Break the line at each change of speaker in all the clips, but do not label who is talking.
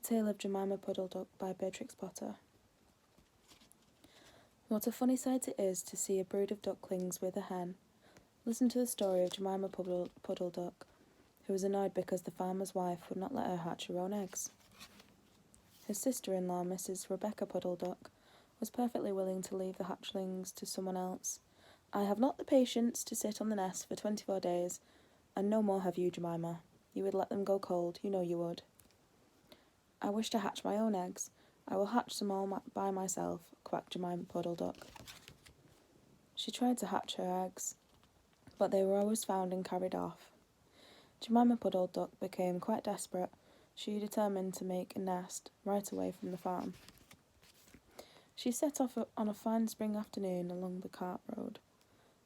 The Tale of Jemima Puddle Duck by Beatrix Potter. What a funny sight it is to see a brood of ducklings with a hen. Listen to the story of Jemima Puddle Duck, who was annoyed because the farmer's wife would not let her hatch her own eggs. His sister-in-law, Mrs. Rebecca Puddle Duck, was perfectly willing to leave the hatchlings to someone else. "I have not the patience to sit on the nest for 24 days, and no more have you, Jemima. You would let them go cold, you know you would." "I wish to hatch my own eggs. I will hatch them all by myself," quacked Jemima Puddle Duck. She tried to hatch her eggs, but they were always found and carried off. Jemima Puddle Duck became quite desperate. She determined to make a nest right away from the farm. She set off on a fine spring afternoon along the cart road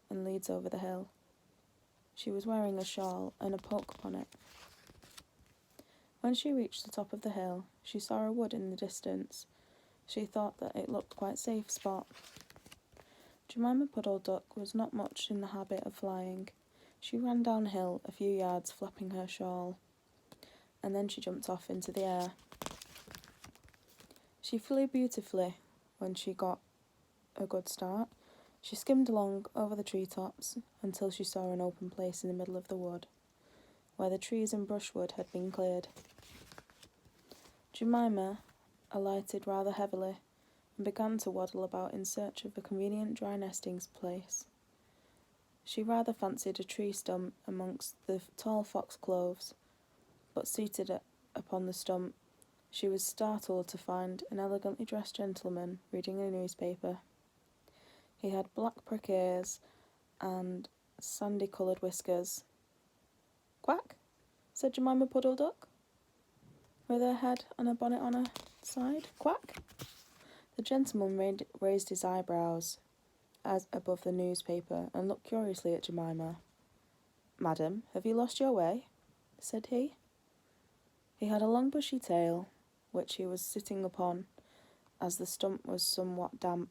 and leads over the hill. She was wearing a shawl and a poke bonnet. When she reached the top of the hill, she saw a wood in the distance. She thought that it looked quite a safe spot. Jemima Puddle Duck was not much in the habit of flying. She ran downhill a few yards, flapping her shawl, and then she jumped off into the air. She flew beautifully when she got a good start. She skimmed along over the treetops until she saw an open place in the middle of the wood, where the trees and brushwood had been cleared. Jemima alighted rather heavily and began to waddle about in search of a convenient dry nesting place. She rather fancied a tree stump amongst the tall foxgloves, but seated upon the stump, she was startled to find an elegantly dressed gentleman reading a newspaper. He had black prick ears and sandy-coloured whiskers. "Quack," said Jemima Puddle Duck, with her head and a bonnet on her side. "Quack." The gentleman raised his eyebrows as above the newspaper and looked curiously at Jemima. "Madam, have you lost your way?" said he. He had a long bushy tail, which he was sitting upon, as the stump was somewhat damp.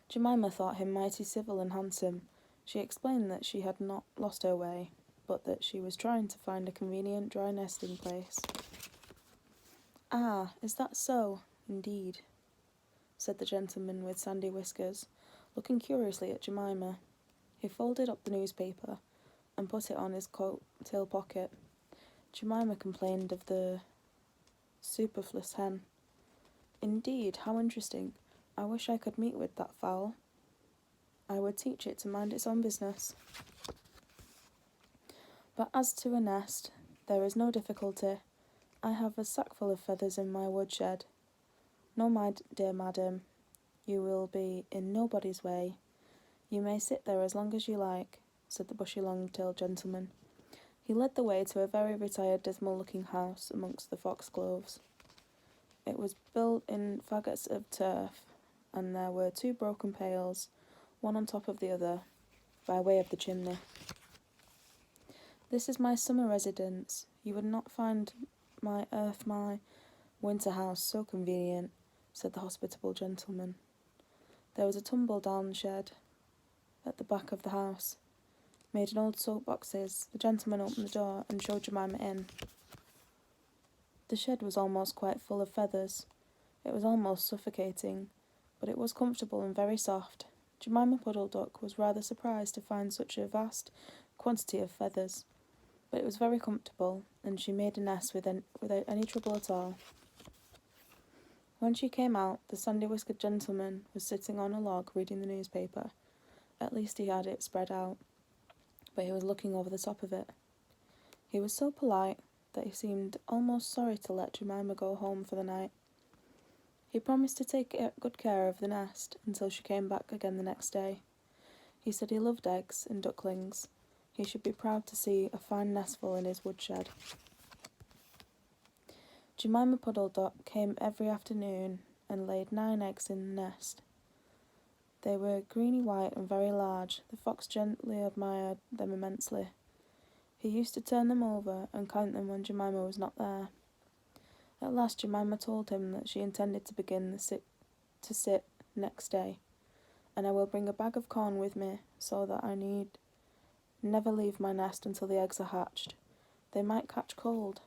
Jemima thought him mighty civil and handsome. She explained that she had not lost her way, but that she was trying to find a convenient dry nesting place. "Ah, is that so, indeed?" said the gentleman with sandy whiskers, looking curiously at Jemima. He folded up the newspaper and put it on his coat tail pocket. Jemima complained of the superfluous hen. "Indeed, how interesting. I wish I could meet with that fowl. I would teach it to mind its own business. But as to a nest, there is no difficulty. I have a sackful of feathers in my woodshed. No, my dear madam, you will be in nobody's way. You may sit there as long as you like," said the bushy long-tailed gentleman. He led the way to a very retired, dismal-looking house amongst the foxgloves. It was built in faggots of turf, and there were 2 broken pails, one on top of the other, by way of the chimney. "This is my summer residence. You would not find my winter house so convenient," said the hospitable gentleman. There was a tumble-down shed at the back of the house, made in old soap-boxes. The gentleman opened the door and showed Jemima in. The shed was almost quite full of feathers. It was almost suffocating, but it was comfortable and very soft. Jemima Puddle Duck was rather surprised to find such a vast quantity of feathers, but it was very comfortable, and she made a nest without any trouble at all. When she came out, the sandy-whiskered gentleman was sitting on a log reading the newspaper. At least he had it spread out, but he was looking over the top of it. He was so polite that he seemed almost sorry to let Jemima go home for the night. He promised to take good care of the nest until she came back again the next day. He said he loved eggs and ducklings. He should be proud to see a fine nestful in his woodshed. Jemima Puddle Duck came every afternoon and laid 9 eggs in the nest. They were greeny white and very large. The fox gently admired them immensely. He used to turn them over and count them when Jemima was not there. At last Jemima told him that she intended to begin to sit next day, "and I will bring a bag of corn with me, so that I need never leave my nest until the eggs are hatched. They might catch cold,"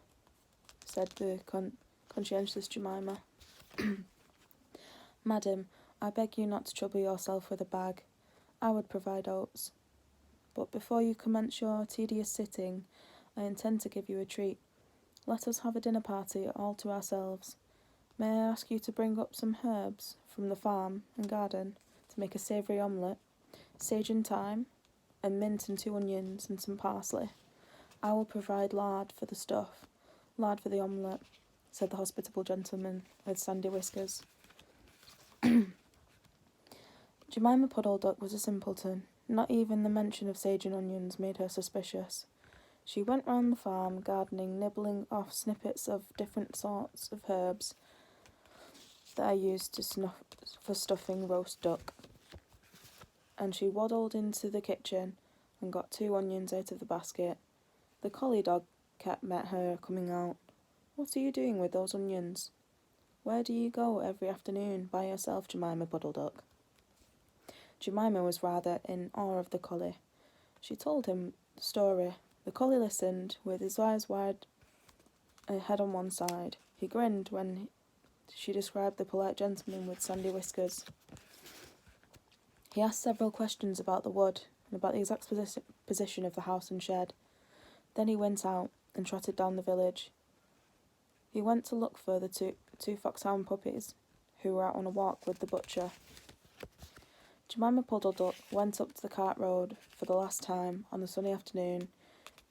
said the Conscientious Jemima. Madam, I beg you not to trouble yourself with a bag. I would provide oats. But before you commence your tedious sitting, I intend to give you a treat. Let us have a dinner party all to ourselves. May I ask you to bring up some herbs from the farm and garden to make a savoury omelette, sage and thyme, and mint and 2 onions and some parsley. I will provide lard for the stuff, lard for the omelette, said the hospitable gentleman with sandy whiskers. Jemima Puddle Duck was a simpleton. Not even the mention of sage and onions made her suspicious. She went round the farm, gardening, nibbling off snippets of different sorts of herbs that are used for stuffing roast duck. And she waddled into the kitchen and got 2 onions out of the basket. The collie dog met her coming out. What are you doing with those onions? Where do you go every afternoon by yourself, Jemima Puddle Duck? Jemima was rather in awe of the collie. She told him the story. The collie listened, with his eyes wide, a head on one side. He grinned when she described the polite gentleman with sandy whiskers. He asked several questions about the wood and about the exact position of the house and shed. Then he went out and trotted down the village. He went to look for the two foxhound puppies, who were out on a walk with the butcher. Jemima Puddle Duck went up to the cart road for the last time on a sunny afternoon.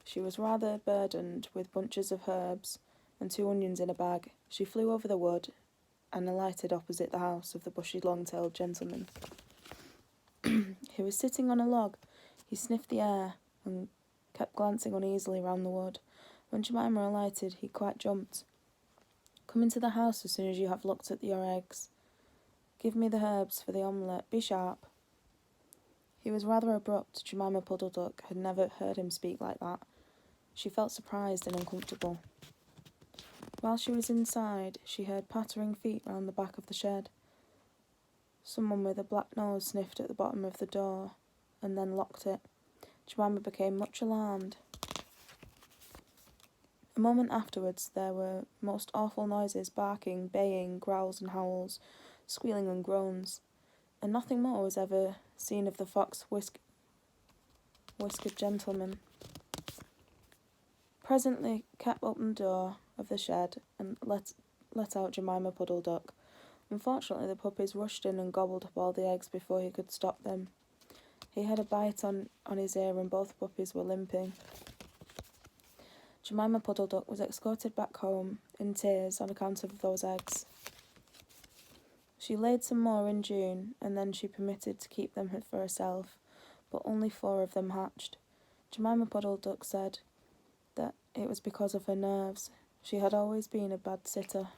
She was rather burdened with bunches of herbs and 2 onions in a bag. She flew over the wood and alighted opposite the house of the bushy long-tailed gentleman. He was sitting on a log. He sniffed the air and kept glancing uneasily round the wood. When Jemima alighted, he quite jumped. Come into the house as soon as you have looked at your eggs. Give me the herbs for the omelette. Be sharp. He was rather abrupt. Jemima Puddle Duck had never heard him speak like that. She felt surprised and uncomfortable. While she was inside, she heard pattering feet round the back of the shed. Someone with a black nose sniffed at the bottom of the door and then locked it. Jemima became much alarmed. A moment afterwards, there were most awful noises, barking, baying, growls and howls, squealing and groans, and nothing more was ever seen of the whiskered gentleman. Presently, Cat opened the door of the shed and let out Jemima Puddle Duck. Unfortunately, the puppies rushed in and gobbled up all the eggs before he could stop them. He had a bite on his ear and both puppies were limping. Jemima Puddle Duck was escorted back home in tears on account of those eggs. She laid some more in June, and then she permitted to keep them for herself, but only 4 of them hatched. Jemima Puddle Duck said that it was because of her nerves. She had always been a bad sitter.